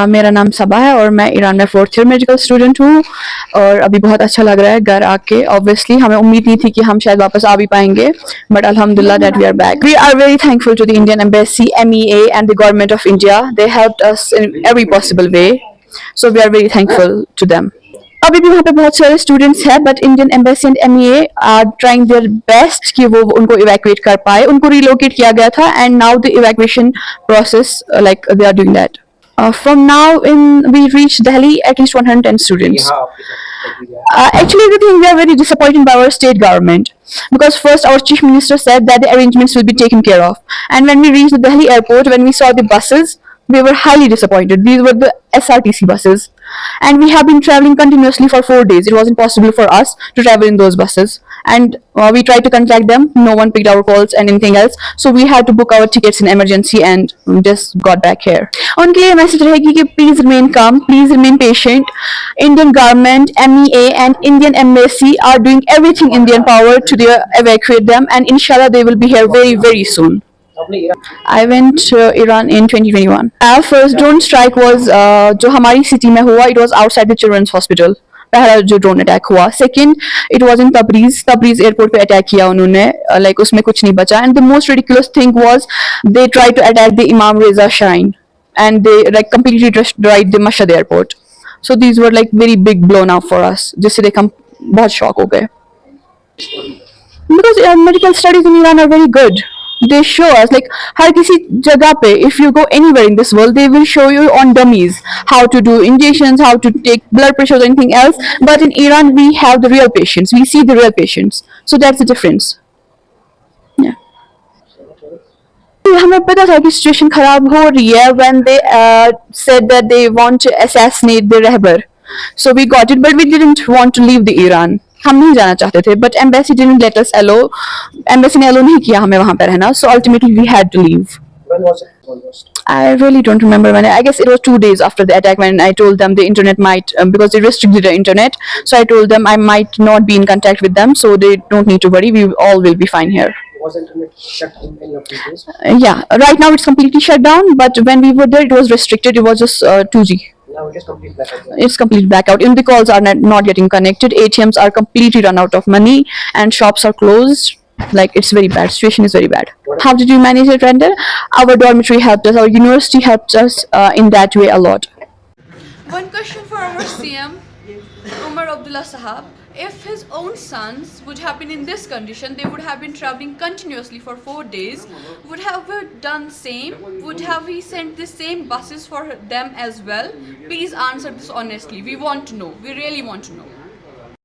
मेरा नाम सबा है और मैं ईरान में फोर्थ ईयर मेडिकल स्टूडेंट हूँ। और अभी बहुत अच्छा लग रहा है घर आके। ऑब्वियसली हमें उम्मीद नहीं थी कि हम शायद वापस आ भी पाएंगे, बट अल्हम्दुलिल्लाह that we are back. We are very thankful to the Indian embassy, MEA and the government of India. They helped us in every possible way, so we are very thankful to them. अभी भी वहाँ पे बहुत सारे students हैं, but Indian embassy and MEA are trying their best कि वो उनको इवैक्यूएट कर पाए। उनको रिलोकेट किया गया था and now the evacuation process like they are doing that. From now in, we reached Delhi at least 110 students. Actually, we think we are very disappointed by our state government because first our chief minister said that the arrangements will be taken care of, and when we reached the Delhi airport, when we saw the buses, we were highly disappointed. These were the SRTC buses, and we have been traveling continuously for 4 days. It wasn't possible for us to travel in those buses, and we tried to contact them. No one picked our calls and anything else, so we had to book our tickets in emergency and just got back here. उनके लिए message रहेगी कि please remain calm, please remain patient. Indian government, MEA and Indian embassy are doing everything in their power to evacuate them, and inshallah they will be here very very soon. I went to Iran in 2021. Our first drone strike was जो हमारी city में हुआ, it was outside the children's hospital. पहला जो drone attack हुआ. Second it was in Tabriz airport पे attack किया उन्होंने. लाइक उसमें कुछ नहीं बचा. And the most ridiculous thing was they try to attack the Imam Reza shrine and they like completely destroyed the Mashhad airport. So these were like very big blown up for us, जिससे देख हम बहुत shock हो गए. Because medical studies in Iran are very good. They show us like हर किसी जगह पे, if you go anywhere in this world, they will show you on dummies how to do injections, how to take blood pressure or anything else. But in Iran, we have the real patients. We see the real patients. So that's the difference. Yeah. हमें पता था कि situation खराब हो रही है when they said that they want to assassinate the रहबर. So we got it, but we didn't want to leave the Iran. हम नहीं जाना चाहते थे, but embassy didn't let us allow. Embassy ने allow नहीं किया हमें वहाँ पे रहना. So ultimately we had to leave. When was it almost? I really don't remember when. I guess it was 2 days after the attack when I told them the internet might, because they restricted the internet. So I told them I might not be in contact with them, so they don't need to worry. We all will be fine here. Was internet shut in any of these days? Yeah, right now it's completely shut down. But when we were there, it was restricted. It was just 2G. Now it is complete blackout. It's complete blackout. And the calls are not getting connected. ATMs are completely run out of money, and shops are closed. Like it's very bad. Situation is very bad. How did you manage it, Render? Our dormitory helped us. Our university helped us in that way a lot. One question for our CM, Umar Abdullah Sahab. If his own sons would have been in this condition, they would have been traveling continuously for 4 days. Would have we done same? Would have we sent the same buses for them as well? Please answer this honestly. We want to know. We really want to know.